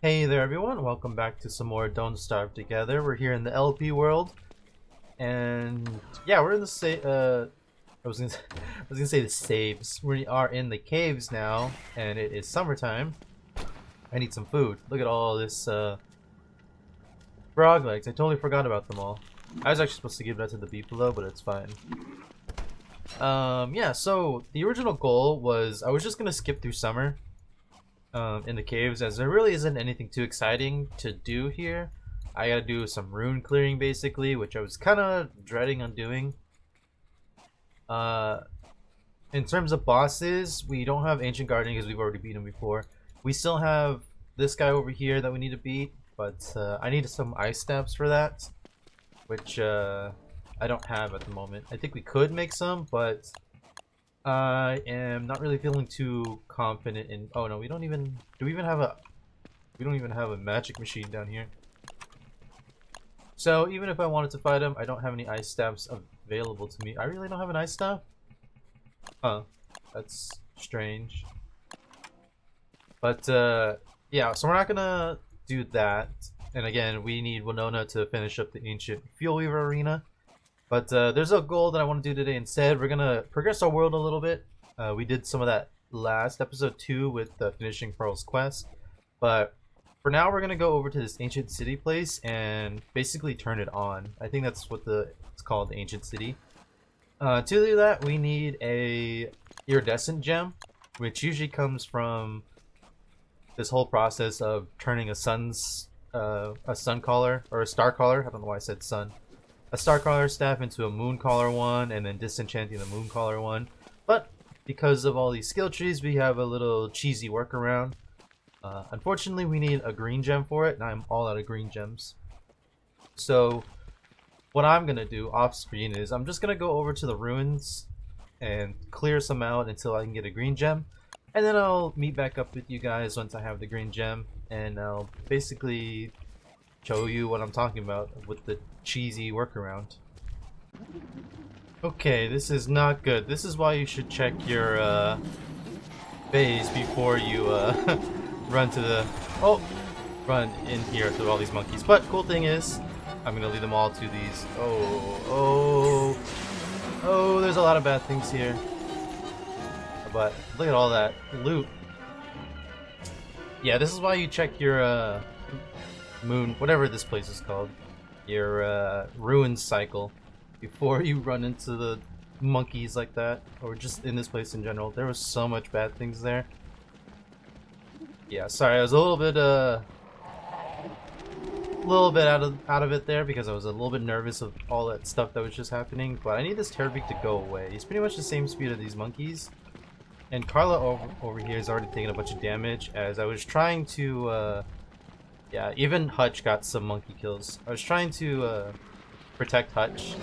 Hey there everyone, welcome back to some more Don't Starve Together. We're here in the LP world, and yeah, we're in the I was gonna, I was gonna say the saves. We are in the caves now, and it is summertime. I need some food. Look at all this frog legs. I totally forgot about them all. I was actually supposed to give that to the beefalo, but it's fine. Yeah, so the original goal was I was just gonna skip through summer in the caves, as there really isn't anything too exciting to do here. I gotta do some rune clearing basically, which I was kind of dreading on doing. Uh, in terms of bosses, we don't have Ancient Guardian because we've already beat him before. We still have this guy over here that we need to beat, but I need some ice steps for that, which I don't have at the moment. I think we could make some, but I am not really feeling too confident in. Oh no, we don't even. Do we even have a? We don't even have a magic machine down here. So even if I wanted to fight him, I don't have any ice staffs available to me. I really don't have an ice staff? Huh. That's strange. But yeah, so we're not gonna do that. And again, we need Winona to finish up the ancient Fuel Weaver arena. But there's a goal that I want to do today instead. We're gonna progress our world a little bit. We did some of that last episode 2 with finishing Pearl's quest. But for now, we're gonna go over to this ancient city place and basically turn it on. I think that's what it's called, the ancient city. To do that, we need a iridescent gem, which usually comes from this whole process of turning a sun caller or a star caller. I don't know why I said sun. A star caller staff into a moon caller one, and then disenchanting the moon caller one. But because of all these skill trees, we have a little cheesy workaround. Unfortunately, we need a green gem for it, and I'm all out of green gems. So what I'm gonna do off screen is I'm just gonna go over to the ruins and clear some out until I can get a green gem, and then I'll meet back up with you guys once I have the green gem, and I'll basically show you what I'm talking about with the cheesy workaround. Okay, this is not good. This is why you should check your phase before you run to the run in here through all these monkeys. But cool thing is, I'm gonna lead them all to these. Oh, there's a lot of bad things here. But look at all that loot. Yeah, this is why you check your moon, whatever this place is called, your ruin cycle before you run into the monkeys like that, or just in this place in general. There was so much bad things there. Yeah, sorry, I was a little bit out of it there because I was a little bit nervous of all that stuff that was just happening. But I need this Terrorbeak to go away. He's pretty much the same speed of these monkeys. And Carla over here is already taking a bunch of damage as I was trying to yeah, even Hutch got some monkey kills. I was trying to protect Hutch,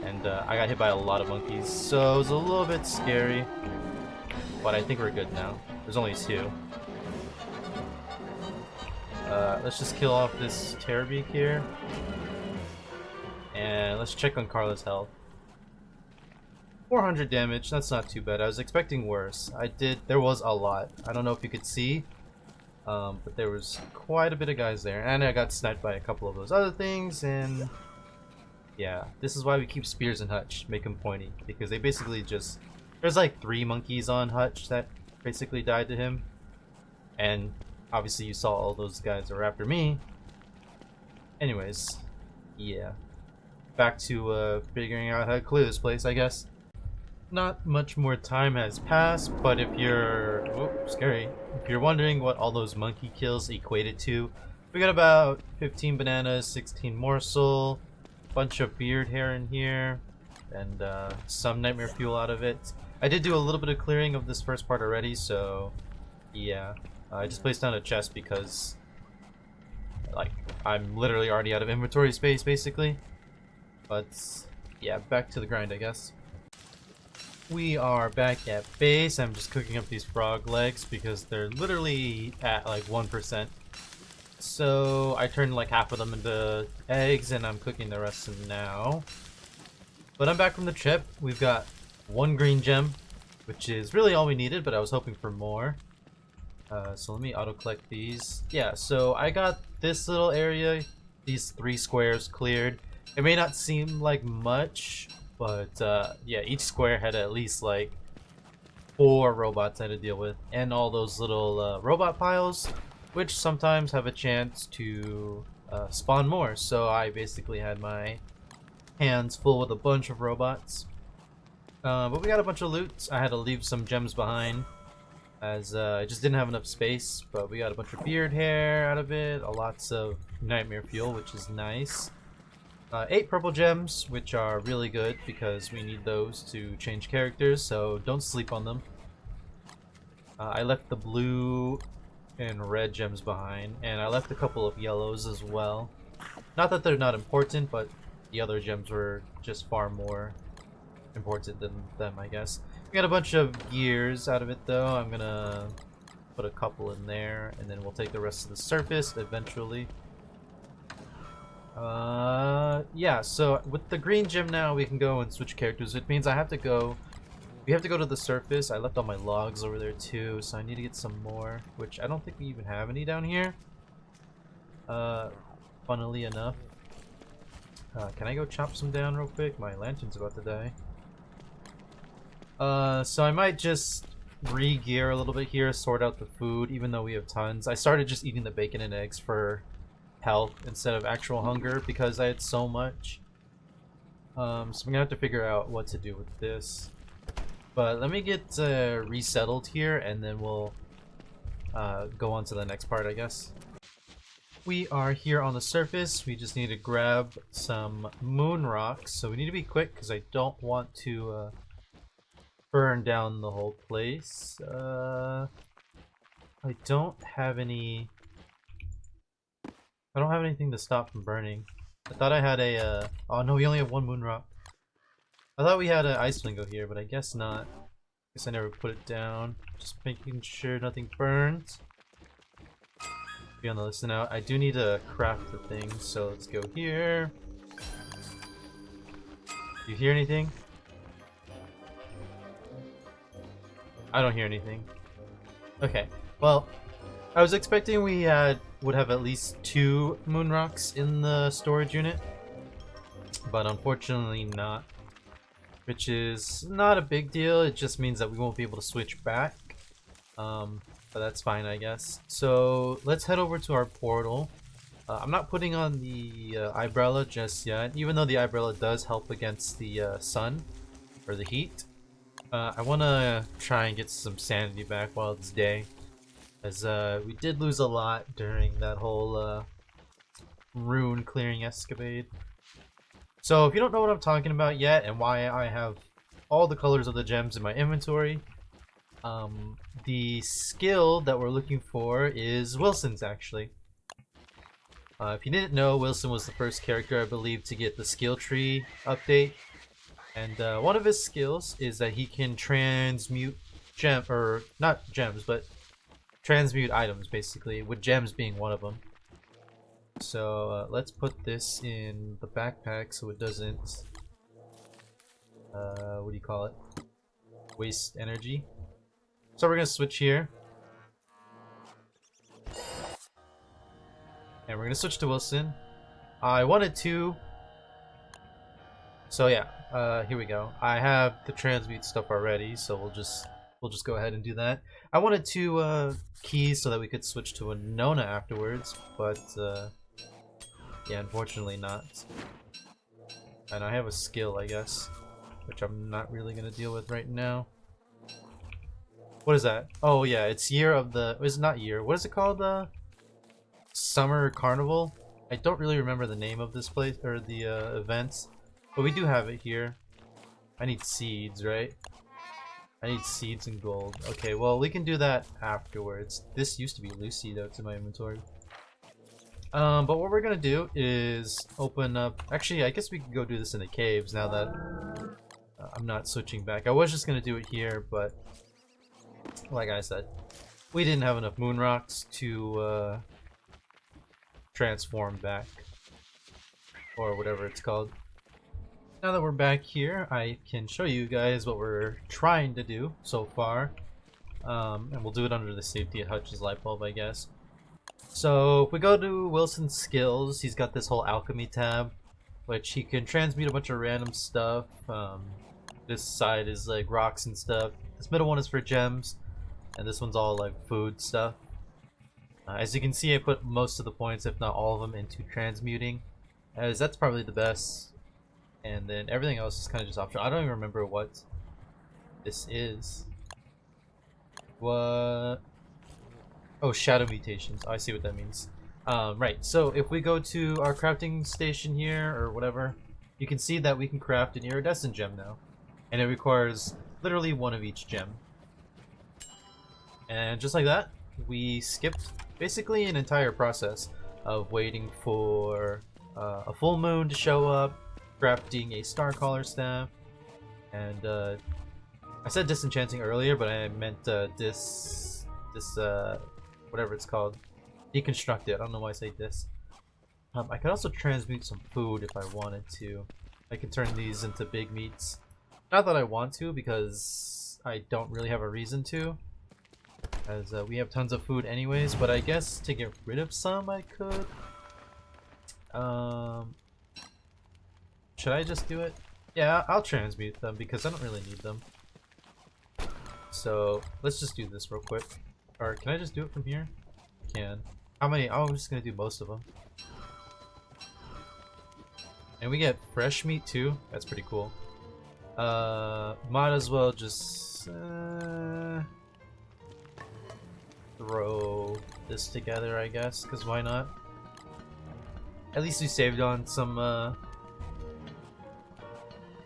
and I got hit by a lot of monkeys, so it was a little bit scary. But I think we're good now. There's only 2. Let's just kill off this Terrorbeak here, and let's check on Carla's health. 400 damage. That's not too bad. I was expecting worse. There was a lot. I don't know if you could see. But there was quite a bit of guys there, and I got sniped by a couple of those other things, and yeah, this is why we keep spears in Hutch, make him pointy, because they basically just, there's like 3 monkeys on Hutch that basically died to him, and obviously you saw all those guys are after me. Anyways, yeah, back to figuring out how to clear this place, I guess. Not much more time has passed, but if you're scary, if you're wondering what all those monkey kills equated to, we got about 15 bananas, 16 morsel, bunch of beard hair in here, and some nightmare fuel out of it. I did do a little bit of clearing of this first part already, so yeah, I just placed down a chest because like I'm literally already out of inventory space basically. But yeah, back to the grind, I guess. We are back at base. I'm just cooking up these frog legs because they're literally at like 1%. So I turned like half of them into eggs and I'm cooking the rest now. But I'm back from the trip. We've got 1 green gem, which is really all we needed, but I was hoping for more. So let me auto collect these. Yeah, so I got this little area, these 3 squares cleared. It may not seem like much, but yeah, each square had at least like 4 robots I had to deal with, and all those little robot piles, which sometimes have a chance to spawn more. So I basically had my hands full with a bunch of robots. But we got a bunch of loot. I had to leave some gems behind as I just didn't have enough space, but we got a bunch of beard hair out of it, lots of nightmare fuel, which is nice. 8 purple gems, which are really good because we need those to change characters, so don't sleep on them. I left the blue and red gems behind, and I left a couple of yellows as well. Not that they're not important, but the other gems were just far more important than them, I guess. We got a bunch of gears out of it, though. I'm gonna put a couple in there, and then we'll take the rest of the surface eventually. Yeah, so with the green gem now, we can go and switch characters. It means I have to go... We have to go to the surface. I left all my logs over there, too, so I need to get some more, which I don't think we even have any down here. Funnily enough. Can I go chop some down real quick? My lantern's about to die. So I might just re-gear a little bit here, sort out the food, even though we have tons. I started just eating the bacon and eggs for health instead of actual hunger because I had so much. So I'm gonna have to figure out what to do with this. But let me get resettled here, and then we'll go on to the next part, I guess. We are here on the surface. We just need to grab some moon rocks. So we need to be quick because I don't want to burn down the whole place. I don't have any... I don't have anything to stop from burning. I thought I had a... Oh no, we only have 1 moon rock. I thought we had an ice flingo here, but I guess not. Guess I never put it down. Just making sure nothing burns. Be on the listen out. I do need to craft the thing, so let's go here. Do you hear anything? I don't hear anything. Okay, well, I was expecting we would have at least 2 moon rocks in the storage unit, but unfortunately not. Which is not a big deal, it just means that we won't be able to switch back. But that's fine, I guess. So let's head over to our portal. I'm not putting on the umbrella just yet, even though the umbrella does help against the sun or the heat. I want to try and get some sanity back while it's day, as we did lose a lot during that whole rune clearing escapade. So if you don't know what I'm talking about yet and why I have all the colors of the gems in my inventory, the skill that we're looking for is Wilson's, actually. If you didn't know, Wilson was the first character, I believe, to get the skill tree update. And one of his skills is that he can transmute not gems, but transmute items, basically, with gems being one of them. So let's put this in the backpack so it doesn't, what do you call it? Waste energy. So we're gonna switch here. And we're gonna switch to Wilson. I wanted to... So yeah, here we go. I have the transmute stuff already, so we'll just go ahead and do that. I wanted 2 keys so that we could switch to a Nona afterwards, but yeah, unfortunately not. And I have a skill, I guess, which I'm not really gonna deal with right now. What is that? Oh yeah, it's year of the... It's not year. What is it called? Summer Carnival? I don't really remember the name of this place, or the events. But we do have it here. I need seeds, right? I need seeds and gold. Okay, well, we can do that afterwards. This used to be Lucy, though, to my inventory. But what we're gonna do is open up... Actually, I guess we can go do this in the caves now that I'm not switching back. I was just gonna do it here, but like I said, we didn't have enough moon rocks to transform back, or whatever it's called. Now that we're back here, I can show you guys what we're trying to do so far. And we'll do it under the safety of Hutch's light bulb, I guess. So if we go to Wilson's skills, he's got this whole alchemy tab, which he can transmute a bunch of random stuff. This side is like rocks and stuff. This middle one is for gems, and this one's all like food stuff. As you can see, I put most of the points, if not all of them, into transmuting, as that's probably the best. And then everything else is kind of just optional. I don't even remember what this is. What? Oh, shadow mutations. Oh, I see what that means. Right, so if we go to our crafting station here, or whatever, you can see that we can craft an iridescent gem now. And it requires literally one of each gem. And just like that, we skipped basically an entire process of waiting for a full moon to show up, crafting a star collar staff, and I said disenchanting earlier, but I meant whatever it's called, deconstruct it. I don't know why I say this. I could also transmute some food if I wanted to. I can turn these into big meats. Not that I want to, because I don't really have a reason to, as we have tons of food anyways, but I guess to get rid of some I could. Should I just do it? Yeah, I'll transmute them because I don't really need them. So let's just do this real quick. Or can I just do it from here? I can. How many? Oh, I'm just gonna do most of them. And we get fresh meat too. That's pretty cool. Might as well just throw this together, I guess, because why not? At least we saved on some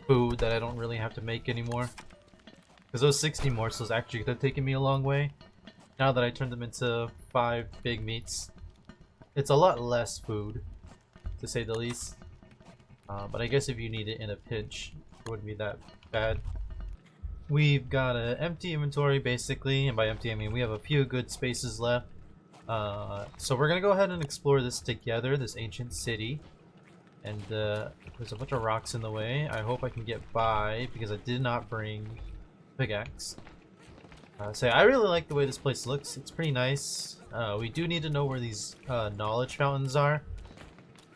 food that I don't really have to make anymore. Because those 60 morsels actually could have taken me a long way. Now that I turned them into 5 big meats, it's a lot less food, to say the least. But I guess if you need it in a pinch, it wouldn't be that bad. We've got an empty inventory basically, and by empty I mean we have a few good spaces left. So we're gonna go ahead and explore this together, this ancient city. And there's a bunch of rocks in the way. I hope I can get by because I did not bring pickaxe. So I really like the way this place looks. It's pretty nice. We do need to know where these knowledge fountains are,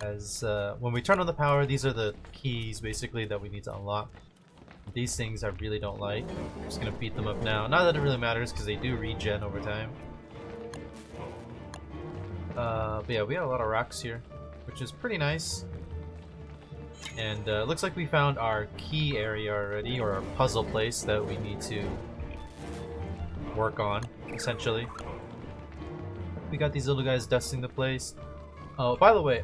as when we turn on the power, these are the keys basically that we need to unlock. These things I really don't like. I'm just gonna beat them up now. Not that it really matters because they do regen over time. But yeah, we got a lot of rocks here, which is pretty nice. And looks like we found our key area already, or our puzzle place that we need to work on, essentially. We got these little guys dusting the place. Oh, by the way,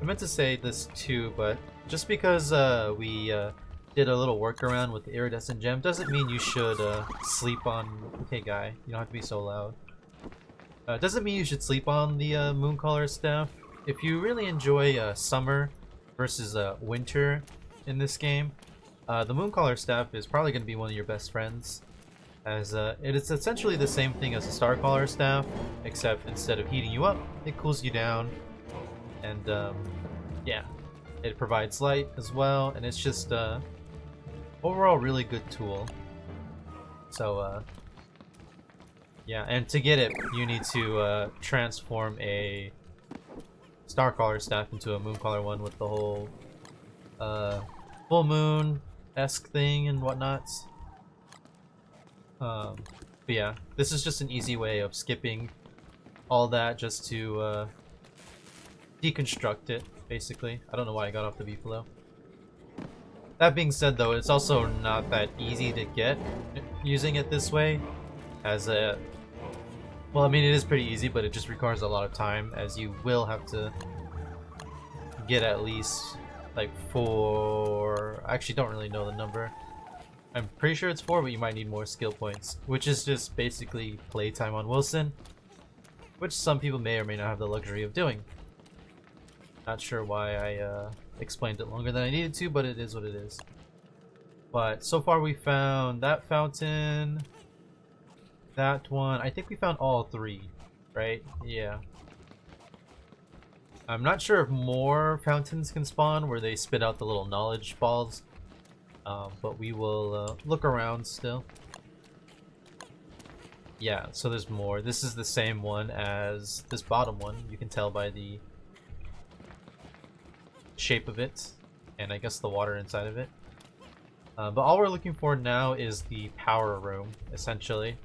I meant to say this too, but just because we did a little workaround with the iridescent gem doesn't mean you should sleep on... Okay, guy, you don't have to be so loud. Doesn't mean you should sleep on the Mooncaller staff. If you really enjoy summer versus winter in this game, the Mooncaller staff is probably going to be one of your best friends, as it is essentially the same thing as a Starcaller staff, except instead of heating you up, it cools you down, and yeah, it provides light as well, and it's just overall really good tool. So yeah, and to get it, you need to transform a Starcaller staff into a Mooncaller one with the whole full moon-esque thing and whatnot. But yeah, this is just an easy way of skipping all that just to deconstruct it, basically. I don't know why I got off the beefalo. That being said though, it's also not that easy to get using it this way, as a... Well, I mean, it is pretty easy, but it just requires a lot of time, as you will have to get at least like 4... I actually don't really know the number. I'm pretty sure it's 4, but you might need more skill points, which is just basically playtime on Wilson, which some people may or may not have the luxury of doing. Not sure why I explained it longer than I needed to, but it is what it is. But so far we found that fountain, that one. I think we found all 3, right? Yeah. I'm not sure if more fountains can spawn where they spit out the little knowledge balls. But we will look around still. Yeah, so there's more. This is the same one as this bottom one. You can tell by the shape of it, and I guess the water inside of it. But all we're looking for now is the power room, essentially.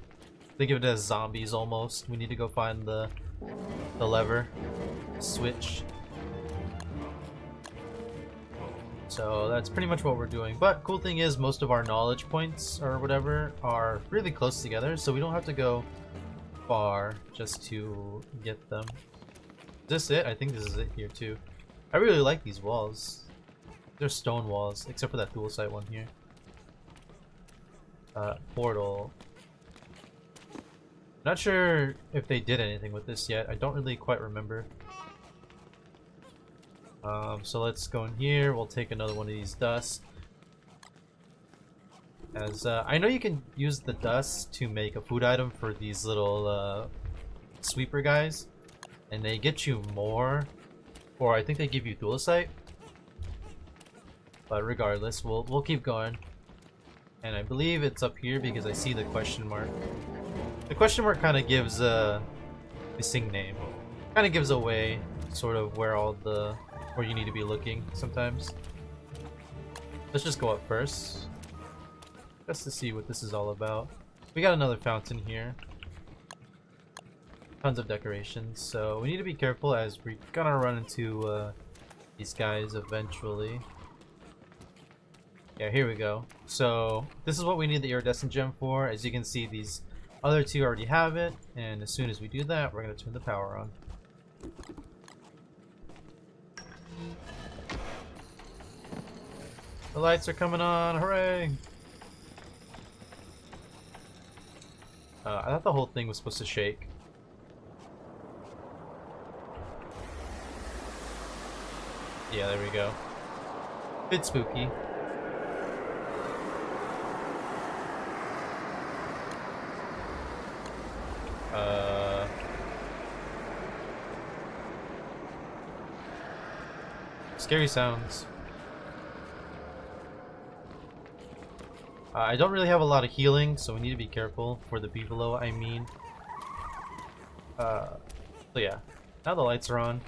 Think of it as zombies almost. We need to go find the lever, switch. So that's pretty much what we're doing. But cool thing is most of our knowledge points or whatever are really close together, so we don't have to go far just to get them. Is this it? I think this is it here too. I really like these walls. They're stone walls, except for that dual site one here. Portal. Not sure if they did anything with this yet. I don't really quite remember. So let's go in here. We'll take another one of these dust. As I know you can use the dust to make a food item for these little sweeper guys, and they get you more, or I think they give you dualisite. But regardless, we'll keep going. And I believe it's up here because I see the question mark. The question mark kind of gives a missing name. Kind of gives away sort of where where you need to be looking sometimes. Let's just go up first, just to see what this is all about. We got another fountain here. Tons of decorations, so we need to be careful as we're gonna run into these guys eventually. Yeah, here we go. So this is what we need the iridescent gem for. As you can see, these other two already have it, and as soon as we do that, we're gonna turn the power on. The lights are coming on, hooray! I thought the whole thing was supposed to shake. Yeah, there we go. Bit spooky. Scary sounds. I don't really have a lot of healing, so we need to be careful for the beefalo, I mean. So yeah, now the lights are on.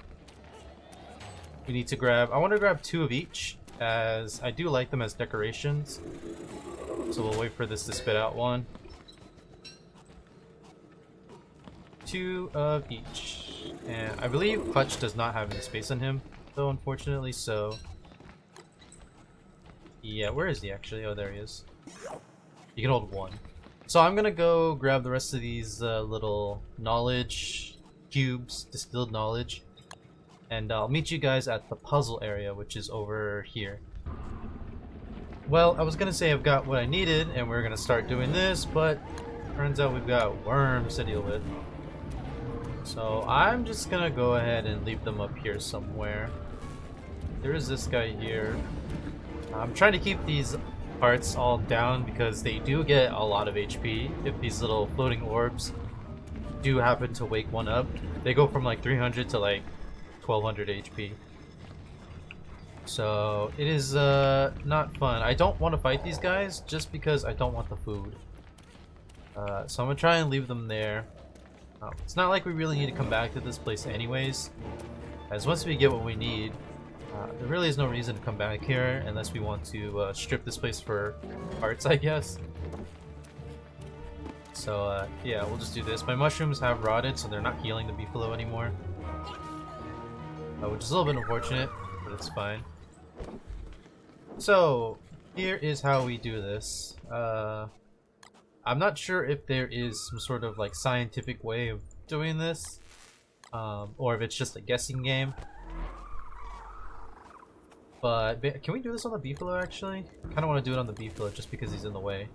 We need to grab, I want to grab 2 of each, as I do like them as decorations. So we'll wait for this to spit out 1. 2 of each. And I believe Clutch does not have any space on him, though, unfortunately, so... Yeah, where is he actually? Oh, there he is. You can hold 1. So I'm gonna go grab the rest of these little knowledge cubes, distilled knowledge, and I'll meet you guys at the puzzle area, which is over here. Well, I was gonna say I've got what I needed and we're gonna start doing this, but turns out we've got worms to deal with. So I'm just gonna go ahead and leave them up here somewhere. There is this guy here. I'm trying to keep these parts all down because they do get a lot of HP if these little floating orbs do happen to wake one up. They go from like 300 to like 1200 HP. So it is not fun. I don't want to fight these guys just because I don't want the food. So I'm gonna try and leave them there. It's not like we really need to come back to this place anyways, as once we get what we need, there really is no reason to come back here unless we want to strip this place for parts, I guess. So yeah, we'll just do this. My mushrooms have rotted, so they're not healing the beefalo anymore, which is a little bit unfortunate, but it's fine. So here is how we do this. I'm not sure if there is some sort of like scientific way of doing this, or if it's just a guessing game. But can we do this on the beefalo actually? I kind of want to do it on the beefalo just because he's in the way.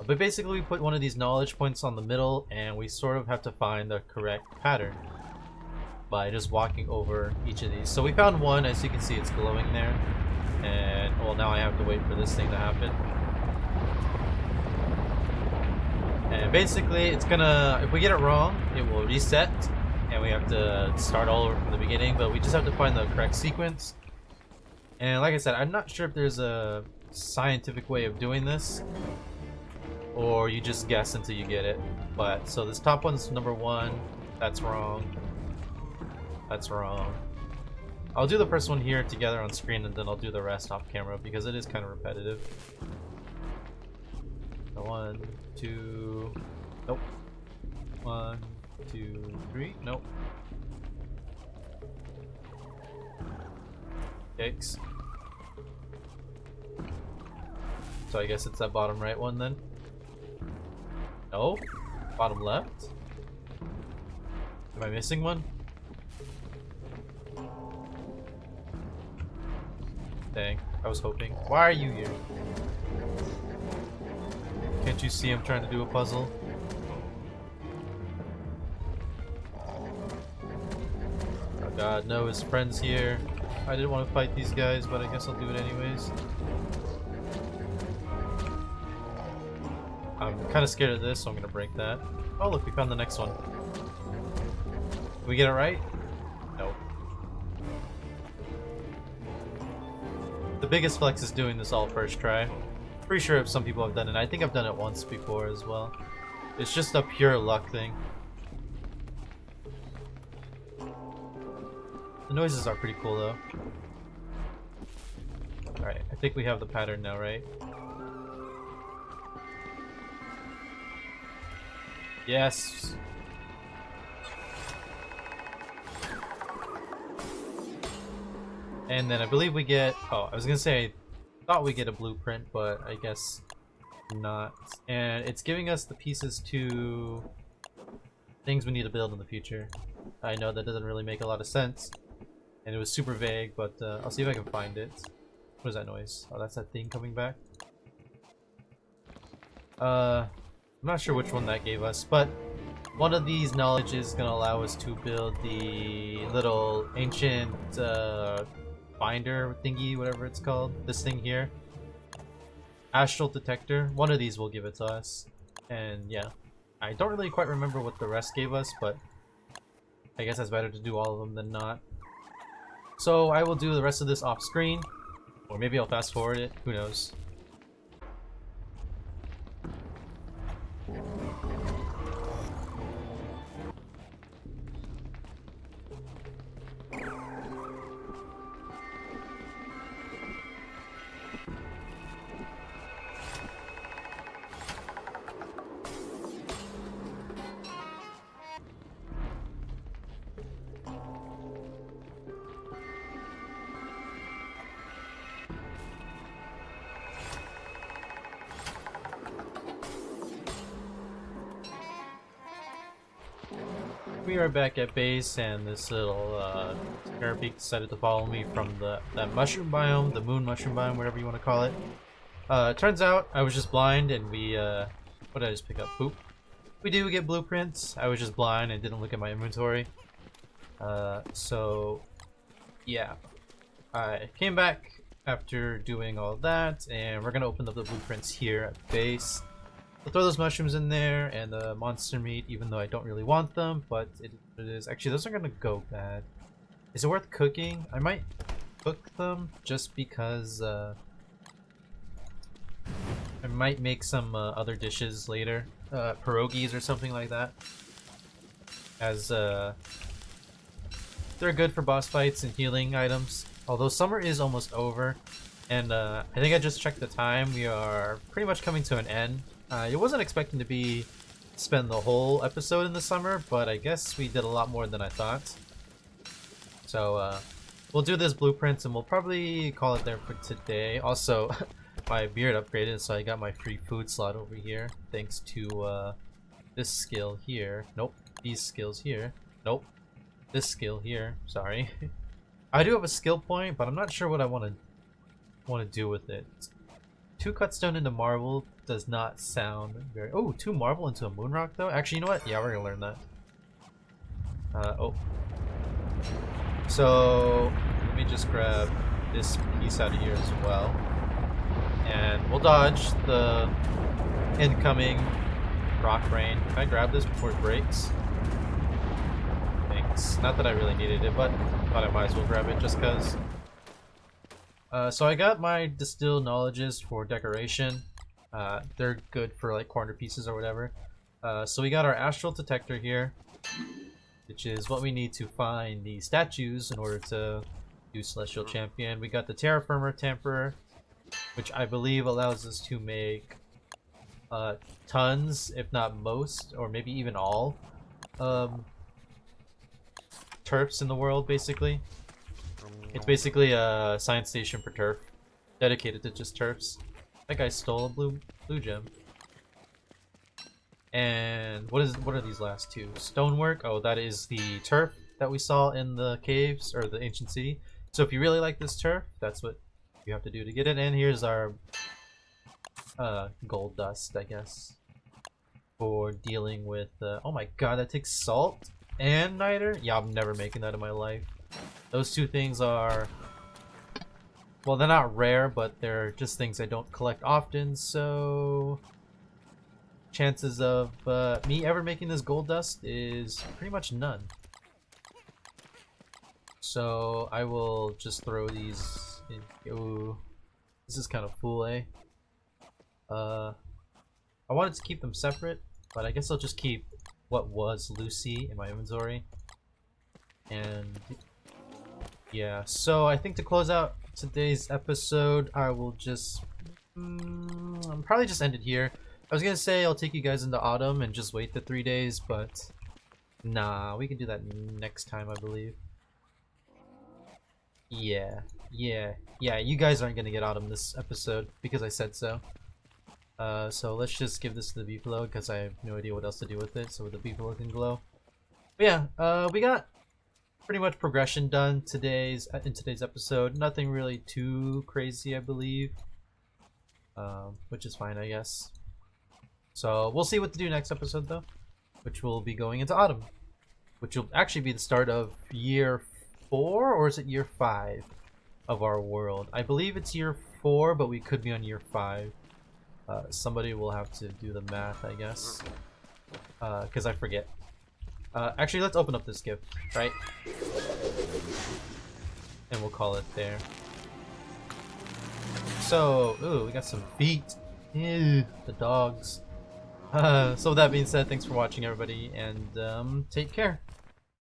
But basically we put one of these knowledge points on the middle and we sort of have to find the correct pattern by just walking over each of these. So we found one, as you can see it's glowing there. And well, now I have to wait for this thing to happen. And basically it's gonna, if we get it wrong, it will reset and we have to start all over from the beginning, but we just have to find the correct sequence. And like I said, I'm not sure if there's a scientific way of doing this, or you just guess until you get it. But so this top one's number 1. That's wrong. That's wrong. I'll do the first one here together on screen, and then I'll do the rest off camera because it is kind of repetitive. 1, 2. Nope. 1, 2, 3. Nope. Yikes. So I guess it's that bottom right one then. No? Bottom left? Am I missing one? Dang, I was hoping. Why are you here? Can't you see I'm trying to do a puzzle? Oh god, no, his friend's here. I didn't want to fight these guys, but I guess I'll do it anyways. I'm kind of scared of this, so I'm gonna break that. Oh look, we found the next one. Did we get it right? Nope. The biggest flex is doing this all first try. Pretty sure some people have done it. I think I've done it once before as well. It's just a pure luck thing. The noises are pretty cool though. Alright, I think we have the pattern now, right? Yes! And then I believe we get... Oh, I was gonna say I thought we get a blueprint, but I guess not. And it's giving us the pieces to things we need to build in the future. I know that doesn't really make a lot of sense. And it was super vague, but I'll see if I can find it. What is that noise? Oh, that's that thing coming back. I'm not sure which one that gave us, but one of these knowledge is going to allow us to build the little ancient binder thingy, whatever it's called. This thing here. Astral detector. One of these will give it to us. And yeah, I don't really quite remember what the rest gave us, but I guess it's better to do all of them than not. So I will do the rest of this off screen, or maybe I'll fast forward it, who knows. We are back at base, and this little Scarabeak decided to follow me from that mushroom biome, the moon mushroom biome, whatever you want to call it. Turns out I was just blind, and we what did I just pick up? Poop. We do get blueprints. I was just blind and didn't look at my inventory. So yeah, I came back after doing all that, and we're gonna open up the blueprints here at the base. We'll throw those mushrooms in there and the monster meat, even though I don't really want them, but it is. Actually, those are gonna go bad. Is it worth cooking? I might cook them just because I might make some other dishes later, pierogies or something like that. As they're good for boss fights and healing items. Although summer is almost over, and I think I just checked the time. We are pretty much coming to an end. I wasn't expecting to spend the whole episode in the summer, but I guess we did a lot more than I thought. So we'll do this blueprints, and we'll probably call it there for today. Also, my beard upgraded, so I got my free food slot over here, thanks to this skill here. Nope, these skills here. Nope, this skill here. Sorry. I do have a skill point, but I'm not sure what I want to do with it. 2 cutstone into marble does not sound very... Oh, 2 marble into a moonrock though? Actually, you know what? Yeah, we're gonna learn that. Oh. So, let me just grab this piece out of here as well. And we'll dodge the incoming rock rain. Can I grab this before it breaks? Thanks. Not that I really needed it, but I thought I might as well grab it just because. So I got my distilled knowledges for decoration. They're good for like corner pieces or whatever. So we got our astral detector here, which is what we need to find the statues in order to do Celestial Champion. We got the Terraformer Temperer, which I believe allows us to make tons, if not most, or maybe even all turfs in the world, basically. It's basically a science station for turf, dedicated to just turfs. That guy stole a blue gem. And what are these last two? Stonework. Oh, that is the turf that we saw in the caves or the ancient city. So if you really like this turf, that's what you have to do to get it. And here's our gold dust, I guess, for dealing with. Oh my god, that takes salt and niter. Yeah, I'm never making that in my life. Those two things are, well, they're not rare, but they're just things I don't collect often. So chances of me ever making this gold dust is pretty much none. So I will just throw these in. Ooh, this is kind of fool, eh? I wanted to keep them separate, but I guess I'll just keep what was Lucy in my inventory. And yeah, so I think to close out today's episode, I will just I'll probably just end it here. I was gonna say I'll take you guys into autumn and just wait the 3 days, but nah, we can do that next time, I believe. Yeah, you guys aren't gonna get autumn this episode because I said so. So let's just give this to the beefalo because I have no idea what else to do with it, so the beefalo can glow. But yeah, we got pretty much progression done in today's episode. Nothing really too crazy, I believe, which is fine, I guess. So we'll see what to do next episode, though, which will be going into autumn, which will actually be the start of year 4, or is it year 5 of our world? I believe it's year 4, but we could be on year 5. Somebody will have to do the math, I guess, because I forget. Actually, let's open up this gift, right? And we'll call it there. So, ooh, we got some feet. Ew, the dogs. So with that being said, thanks for watching, everybody, and take care.